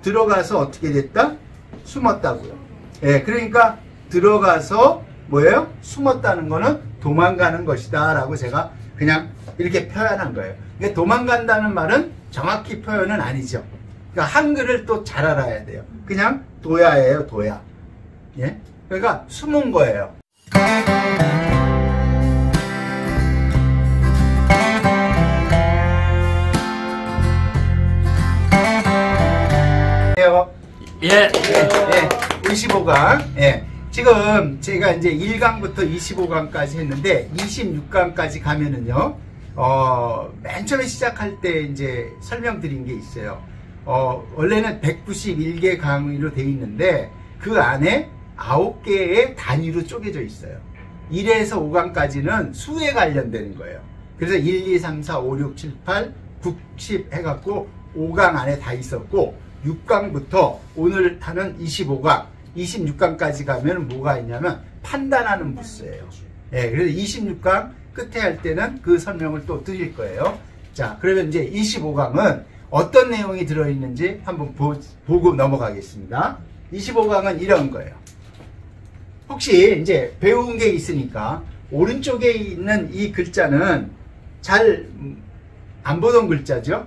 들어가서 어떻게 됐다? 숨었다고요. 예, 그러니까 들어가서 뭐예요? 숨었다는 거는 도망가는 것이다 라고 제가 그냥 이렇게 표현한 거예요. 그러니까 도망간다는 말은 정확히 표현은 아니죠. 그러니까 한글을 또 잘 알아야 돼요. 그냥 도야예요, 도야. 예? 그러니까 숨은 거예요. 예. 예. 25강. 예. 지금 제가 이제 1강부터 25강까지 했는데 26강까지 가면은요. 맨 처음에 시작할 때 이제 설명드린 게 있어요. 원래는 191개 강의로 되어 있는데 그 안에 9개의 단위로 쪼개져 있어요. 1에서 5강까지는 수에 관련되는 거예요. 그래서 1, 2, 3, 4, 5, 6, 7, 8, 9, 10 해갖고 5강 안에 다 있었고 6강부터 오늘 하는 25강, 26강까지 가면 뭐가 있냐면 판단하는 부스예요. 예, 그래서 26강 끝에 할 때는 그 설명을 또 드릴 거예요. 자, 그러면 이제 25강은 어떤 내용이 들어있는지 한번 보고 넘어가겠습니다. 25강은 이런 거예요. 혹시 이제 배운 게 있으니까 오른쪽에 있는 이 글자는 잘 안 보던 글자죠?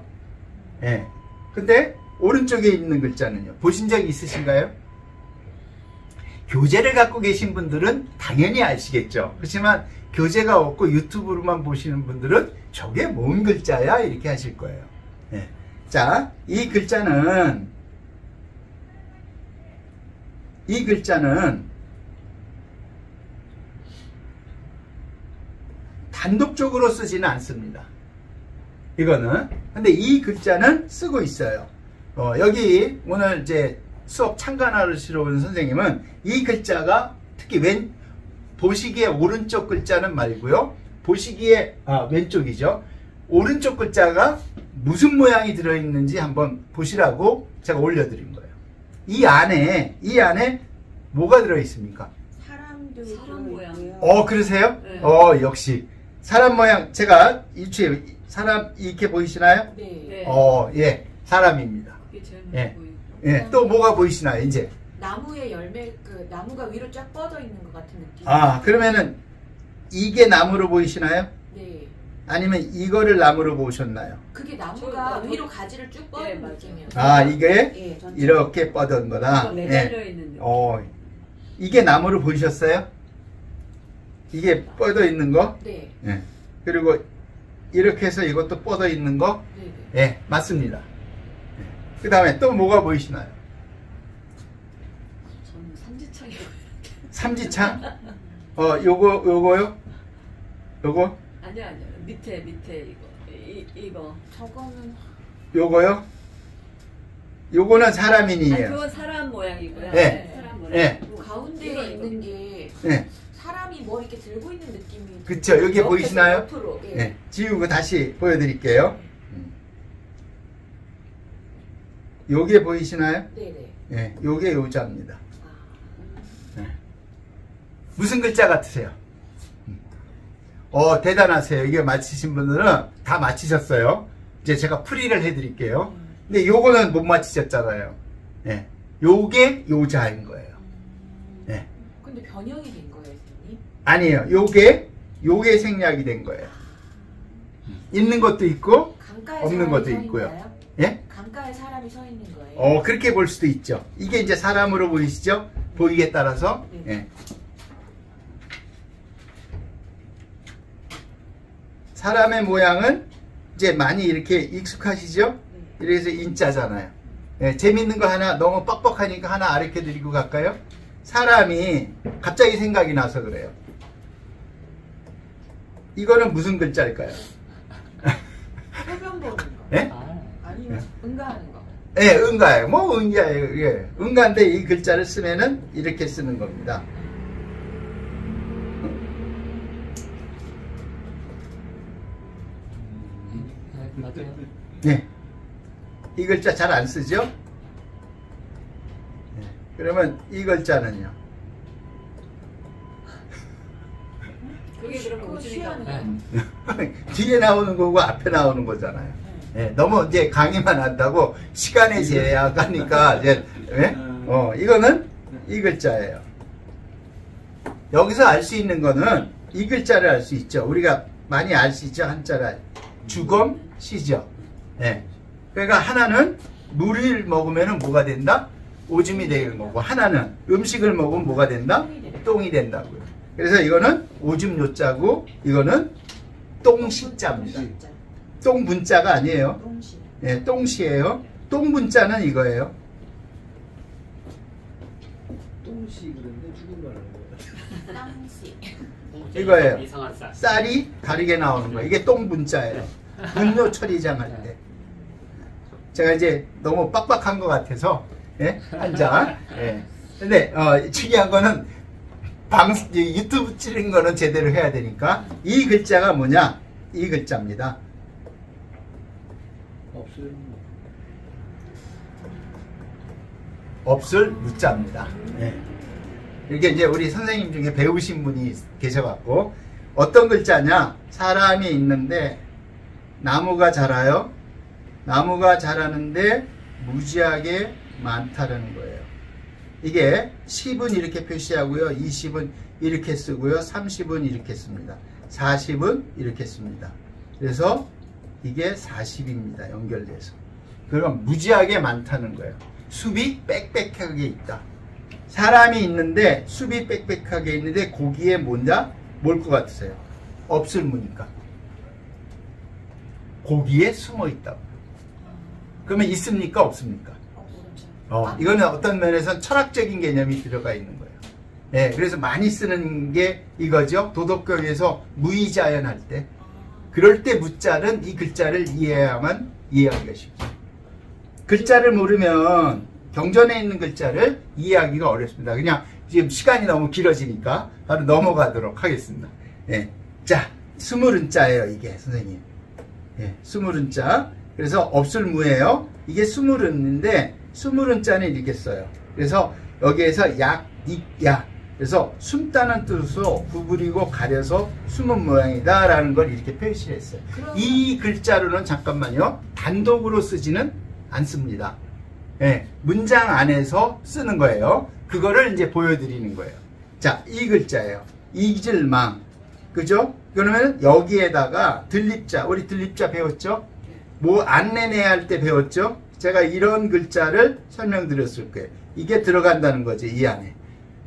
예. 근데 오른쪽에 있는 글자는요. 보신 적 있으신가요? 교재를 갖고 계신 분들은 당연히 아시겠죠. 그렇지만 교재가 없고 유튜브로만 보시는 분들은 저게 뭔 글자야? 이렇게 하실 거예요. 예. 자, 이 글자는 단독적으로 쓰지는 않습니다. 이거는. 근데 이 글자는 쓰고 있어요. 여기 오늘 이제 수업 참관하시러 온 선생님은 이 글자가 특히 보시기에 오른쪽 글자는 말고요. 보시기에 왼쪽이죠. 오른쪽 글자가 무슨 모양이 들어있는지 한번 보시라고 제가 올려드린 거예요. 이 안에 뭐가 들어있습니까? 사람 모양. 그러세요? 네. 역시 사람 모양. 제가 유추해 사람 이렇게 보이시나요? 네. 예, 사람입니다. 예. 예, 또 뭐가 보이시나요? 이제 나무의 열매, 그 나무가 위로 쫙 뻗어 있는 것 같은 느낌. 그러면은 이게 나무로 보이시나요? 네. 아니면 이거를 나무로 보셨나요? 그게 나무가 위로 가지를 쭉 뻗은 네, 느낌이에요. 이게 예, 전체. 이렇게 뻗은 거다. 매달려 있는 느낌. 이게 나무로 보이셨어요? 이게 뻗어 있는 거? 네. 예. 그리고 이렇게 해서 이것도 뻗어 있는 거? 네. 예, 맞습니다. 그 다음에 또 뭐가 보이시나요? 저는 삼지창이. 삼지창? 요거요? 요거? 아니요. 밑에 이거. 저거는 요거요? 요거는 사람인이에요. 그건 사람 모양이고요. 네. 사람 모양. 네. 가운데에 이거. 있는 게 네. 사람이 뭐 이렇게 들고 있는 느낌이. 그쵸. 여기 보이시나요? 옆으로. 예. 네. 지우고 다시 보여드릴게요. 요게 보이시나요? 네네. 네. 요게 요자입니다. 아, 네. 무슨 글자 같으세요? 대단하세요. 이게 맞히신 분들은 다 맞히셨어요. 이제 제가 풀이를 해드릴게요. 근데 요거는 못 맞히셨잖아요. 네. 요게 요자인 거예요. 네. 근데 변형이 된 거예요, 선생님? 아니에요. 요게 생략이 된 거예요. 있는 것도 있고 강가에 없는 사람이 것도 서 있고요. 있나요? 예? 강가에 사람이 서 있는 거예요. 그렇게 볼 수도 있죠. 이게 이제 사람으로 보이시죠? 보이기에 따라서. 네. 예. 사람의 모양은 이제 많이 이렇게 익숙하시죠? 이래서 인자잖아요. 예, 재밌는 거 하나, 너무 뻑뻑하니까 하나 가르쳐 드리고 갈까요? 사람이 갑자기 생각이 나서 그래요. 이거는 무슨 글자일까요? 소변 보는 거. 예? 아니면 응가하는 거. 예, 응가예요. 뭐 응가예요. 예. 응가인데 이 글자를 쓰면은 이렇게 쓰는 겁니다. 맞아요. 네. 이 글자 잘 안 쓰죠? 네. 그러면 이 글자는요? 그게 그럼 그거 우주니까. 취하는 거. 뒤에 나오는 거고 앞에 나오는 거잖아요. 예, 너무 이제 강의만 한다고 시간에 제약하니까 이제 예? 이거는 이 글자예요. 여기서 알 수 있는 거는 이 글자를 알 수 있죠. 우리가 많이 알 수 있죠. 한자를 주검 시죠. 예. 그러니까 하나는 물을 먹으면 뭐가 된다? 오줌이 되는 거고, 하나는 음식을 먹으면 뭐가 된다? 똥이 된다고요. 그래서 이거는 오줌 요자고 이거는 똥시자입니다. 똥 문자가 아니에요. 똥시. 예, 똥시예요. 똥 문자는 이거예요. 똥시 그런데 죽은 거 하는 거예요. 땅시. 이거예요. 이상한 쌀. 쌀이 다르게 나오는 거예요. 이게 똥 문자예요. 분뇨 처리장 할 때. 제가 이제 너무 빡빡한 것 같아서 예? 한 장. 예. 근데 중요한 거는 유튜브 찍는 거는 제대로 해야 되니까 이 글자가 뭐냐? 이 글자입니다. 없어요. 없을 무자입니다. 예. 이렇게 이제 우리 선생님 중에 배우신 분이 계셔갖고 어떤 글자냐? 사람이 있는데 나무가 자라요. 나무가 자라는데 무지하게 많다는 거예요. 이게 10은 이렇게 표시하고요. 20은 이렇게 쓰고요. 30은 이렇게 씁니다. 40은 이렇게 씁니다. 그래서 이게 40입니다. 연결돼서. 그럼 무지하게 많다는 거예요. 숲이 빽빽하게 있다. 사람이 있는데 숲이 빽빽하게 있는데 거기에 뭐냐? 뭘 것 같으세요? 없을 무니까. 거기에 숨어 있다고. 그러면 있습니까? 없습니까? 이거는 어떤 면에서는 철학적인 개념이 들어가 있는 거예요. 네, 그래서 많이 쓰는 게 이거죠. 도덕경에서 무의자연할 때. 그럴 때 무자는 이 글자를 이해해야만 이해하기가 쉽죠. 글자를 모르면 경전에 있는 글자를 이해하기가 어렵습니다. 그냥 지금 시간이 너무 길어지니까 바로 넘어가도록 하겠습니다. 네. 자, 스물은자예요, 이게, 선생님. 네, 스물은자. 그래서 없을 무예요. 이게 스물은인데 스물은자는 이렇게 써요. 그래서 여기에서 약, 닉, 야. 그래서 숨다는 뜻으로 구부리고 가려서 숨은 모양이다 라는 걸 이렇게 표시했어요. 이 글자로는 잠깐만요. 단독으로 쓰지는 않습니다. 네, 문장 안에서 쓰는 거예요. 그거를 이제 보여드리는 거예요. 자, 이 글자예요. 이질망. 그죠? 그러면 여기에다가 들립자. 우리 들립자 배웠죠? 뭐 안내내 할 때 배웠죠? 제가 이런 글자를 설명드렸을 거예요. 이게 들어간다는 거지, 이 안에.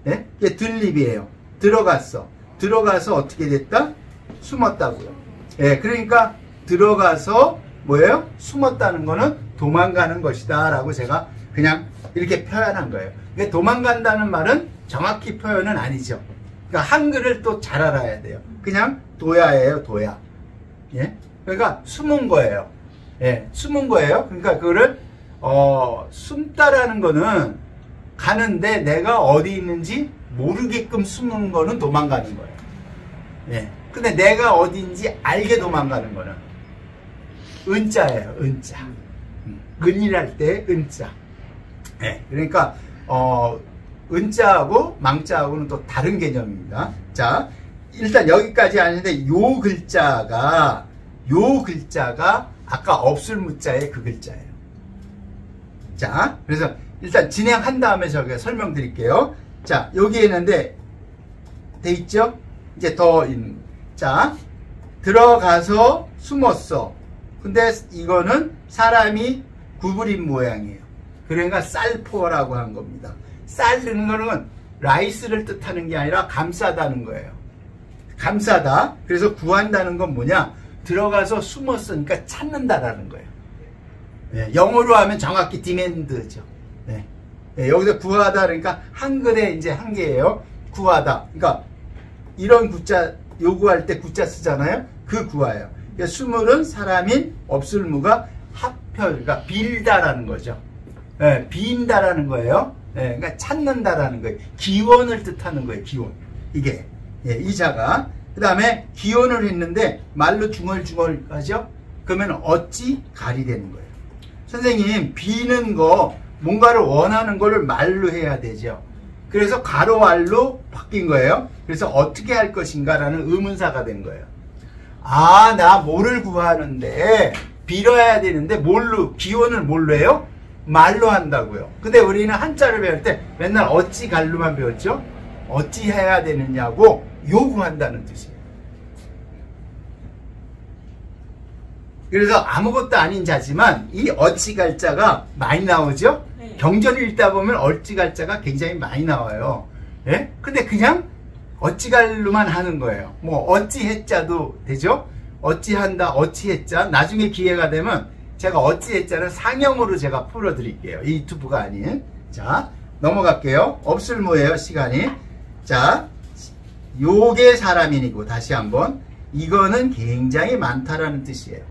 네? 이게 들립이에요. 들어갔어. 들어가서 어떻게 됐다? 숨었다고요. 예, 그러니까 들어가서 뭐예요? 숨었다는 거는 도망가는 것이다 라고 제가 그냥 이렇게 표현한 거예요. 그러니까 도망간다는 말은 정확히 표현은 아니죠. 그러니까 한글을 또 잘 알아야 돼요. 그냥 도야예요, 도야. 예? 그러니까 숨은 거예요. 예, 숨은 거예요. 그러니까 그거를 숨다라는 거는 가는데 내가 어디 있는지 모르게끔 숨는 거는 도망가는 거예요. 예. 근데 내가 어디인지 알게 도망가는 거는 은자예요. 은자. 은이랄 때 은자. 예. 그러니까 은자하고 망자하고는 또 다른 개념입니다. 자, 일단 여기까지 하는데 요 글자가 아까 없을 무자의 그 글자예요. 자, 그래서 일단 진행한 다음에 저희가 설명드릴게요. 자, 여기 있는데 돼 있죠? 이제 더 있는. 자, 들어가서 숨었어. 근데 이거는 사람이 구부린 모양이에요. 그러니까 쌀포라고 한 겁니다. 쌀르는 거는 라이스를 뜻하는 게 아니라 감싸다는 거예요. 감싸다. 그래서 구한다는 건 뭐냐? 들어가서 숨었으니까 찾는다라는 거예요. 네, 영어로 하면 정확히 디맨드죠. 네. 네, 여기서 구하다 그러니까 한글의 이제 한계예요. 구하다. 그러니까 이런 구자 요구할 때 구자 쓰잖아요. 그 구하예요. 그러니까 수물은 사람인 없을 무가 합혀 그러니까 빌다라는 거죠. 네, 빈다라는 거예요. 네, 그러니까 찾는다라는 거예요. 기원을 뜻하는 거예요. 기원. 이게 예, 이 자가 그 다음에 기원을 했는데 말로 중얼중얼 하죠. 그러면 어찌 갈이 되는 거예요. 선생님 비는 거 뭔가를 원하는 거를 말로 해야 되죠. 그래서 가로알로 바뀐 거예요. 그래서 어떻게 할 것인가 라는 의문사가 된 거예요. 아, 나 뭐를 구하는데 빌어야 되는데 기원을 뭘로 해요? 말로 한다고요. 근데 우리는 한자를 배울 때 맨날 어찌 갈로만 배웠죠? 어찌 해야 되느냐고 요구한다는 뜻이에요. 그래서 아무것도 아닌 자지만 이 어찌 갈자가 많이 나오죠? 네. 경전을 읽다 보면 어찌 갈자가 굉장히 많이 나와요. 예? 근데 그냥 어찌 갈로만 하는 거예요. 뭐 어찌 해자도 되죠? 어찌 한다, 어찌 해자. 나중에 기회가 되면 제가 어찌 해자는 상형으로 제가 풀어드릴게요. 이 유튜브가 아닌. 자, 넘어갈게요. 없을무예요, 시간이. 자, 요게 사람인이고, 다시 한번. 이거는 굉장히 많다라는 뜻이에요.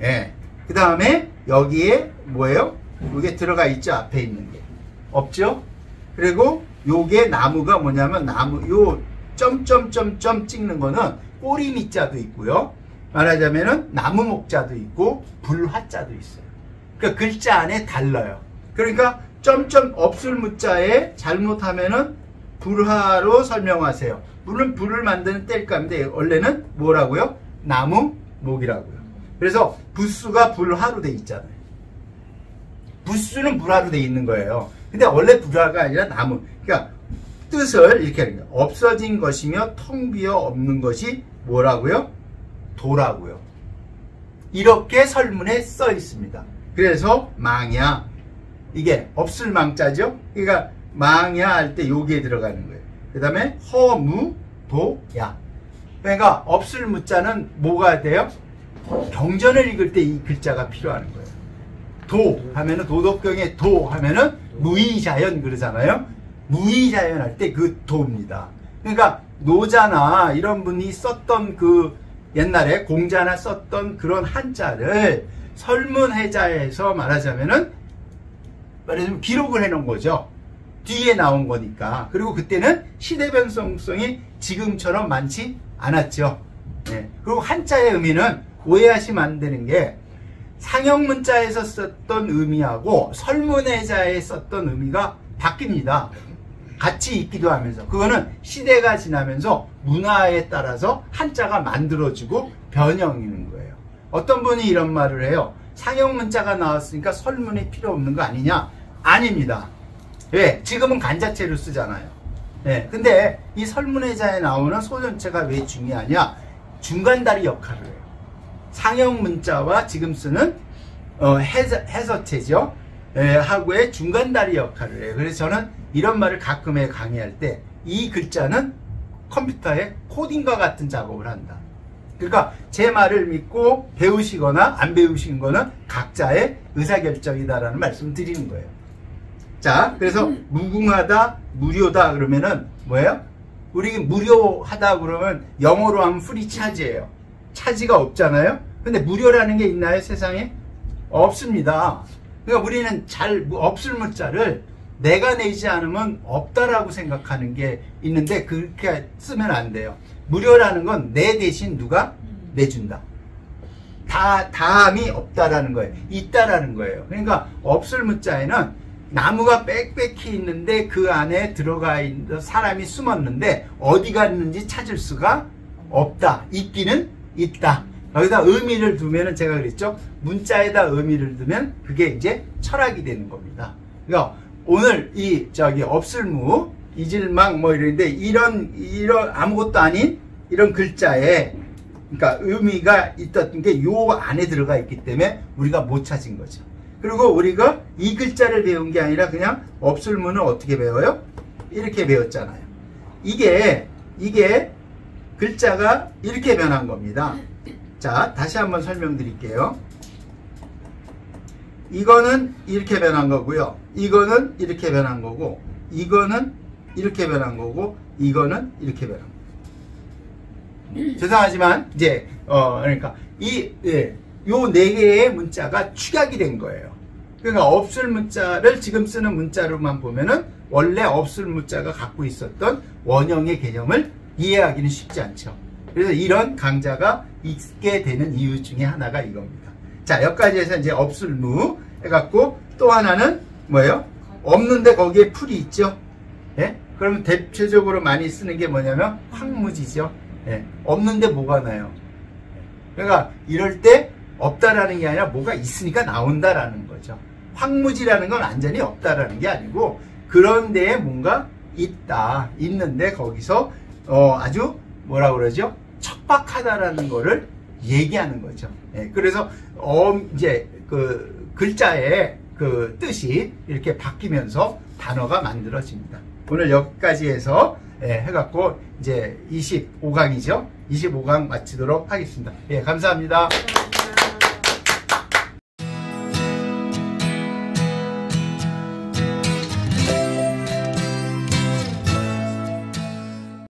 예. 그 다음에 여기에 뭐예요? 요게 들어가 있죠? 앞에 있는 게. 없죠? 그리고 요게 나무가 뭐냐면 요 점점점점 찍는 거는 꼬리미자도 있고요. 말하자면은 나무 목자도 있고 불화자도 있어요. 그러니까 글자 안에 달라요. 그러니까 점점 없을 무자에 잘못하면은 불화로 설명하세요. 물론 불을 만드는 뗄감인데 원래는 뭐라고요? 나무 목이라고요. 그래서 부수가 불화로 돼 있잖아요. 부수는 불화로 돼 있는 거예요. 근데 원래 불화가 아니라 나무. 그러니까 뜻을 이렇게 하는 거예요. 없어진 것이며 텅 비어 없는 것이 뭐라고요? 도라고요. 이렇게 설문에 써 있습니다. 그래서 망야, 이게 없을 망자죠? 그러니까 망야 할 때 여기에 들어가는 거예요. 그 다음에 허무도야. 그러니까 없을 무자는 뭐가 돼요? 경전을 읽을 때 이 글자가 필요한 거예요. 도 하면은 도덕경에 도 하면은 무의자연 그러잖아요. 무의자연 할 때 그 도입니다. 그러니까 노자나 이런 분이 썼던 그 옛날에 공자나 썼던 그런 한자를 설문해자에서 말하자면 기록을 해놓은 거죠. 뒤에 나온 거니까. 그리고 그때는 시대 변동성이 지금처럼 많지 않았죠. 네. 그리고 한자의 의미는 오해하시면 안 되는 게 상형문자에서 썼던 의미하고 설문해자에 썼던 의미가 바뀝니다. 같이 있기도 하면서. 그거는 시대가 지나면서 문화에 따라서 한자가 만들어지고 변형이는 거예요. 어떤 분이 이런 말을 해요. 상형문자가 나왔으니까 설문이 필요 없는 거 아니냐? 아닙니다. 왜? 지금은 간자체로 쓰잖아요. 네. 근데 이 설문해자에 나오는 소전체가 왜 중요하냐? 중간다리 역할을 해요. 상형문자와 지금 쓰는 해서체죠. 하고의 중간다리 역할을 해요. 그래서 저는 이런 말을 가끔 해 강의할 때 이 글자는 컴퓨터에 코딩과 같은 작업을 한다. 그러니까 제 말을 믿고 배우시거나 안 배우신 거는 각자의 의사결정이다라는 말씀을 드리는 거예요. 자, 그래서 무궁하다, 무료다 그러면은 뭐예요? 우리 무료하다 그러면 영어로 하면 free charge예요. 차지가 없잖아요. 근데 무료라는 게 있나요, 세상에? 없습니다. 그러니까 우리는 없을 문자를 내가 내지 않으면 없다라고 생각하는 게 있는데 그렇게 쓰면 안 돼요. 무료라는 건 내 대신 누가 내준다. 다함이 없다라는 거예요. 있다라는 거예요. 그러니까 없을 문자에는 나무가 빽빽히 있는데 그 안에 들어가 있는 사람이 숨었는데 어디 갔는지 찾을 수가 없다. 있기는 있다. 여기다 의미를 두면은 제가 그랬죠. 문자에다 의미를 두면 그게 이제 철학이 되는 겁니다. 그러니까 오늘 없을무, 이질망 뭐 이런데 이런 아무것도 아닌 이런 글자에 그러니까 의미가 있었던 게 요 안에 들어가 있기 때문에 우리가 못 찾은 거죠. 그리고 우리가 이 글자를 배운 게 아니라 그냥 없을무는 어떻게 배워요? 이렇게 배웠잖아요. 이게 글자가 이렇게 변한 겁니다. 자, 다시 한번 설명드릴게요. 이거는 이렇게 변한 거고요. 이거는 이렇게 변한 거고, 이거는 이렇게 변한 거고, 이거는 이렇게 변한 거고. 죄송하지만 이제 그러니까 요 네 개의 문자가 축약이 된 거예요. 그러니까 없을 문자를 지금 쓰는 문자로만 보면은 원래 없을 문자가 갖고 있었던 원형의 개념을 이해하기는 쉽지 않죠. 그래서 이런 강자가 있게 되는 이유 중에 하나가 이겁니다. 자, 여기까지 해서 이제 없을 무 해갖고 또 하나는 뭐예요? 없는데 거기에 풀이 있죠. 예? 그러면 대표적으로 많이 쓰는 게 뭐냐면 황무지죠. 예. 없는데 뭐가 나요? 그러니까 이럴 때 없다라는 게 아니라 뭐가 있으니까 나온다라는 거죠. 황무지라는 건 완전히 없다라는 게 아니고 그런 데에 뭔가 있다. 있는데 거기서 아주 뭐라 그러죠? 척박하다라는 거를 얘기하는 거죠. 예, 그래서 이제 그 글자의 그 뜻이 이렇게 바뀌면서 단어가 만들어집니다. 오늘 여기까지 해서 해갖고 이제 25강이죠. 25강 마치도록 하겠습니다. 예, 감사합니다.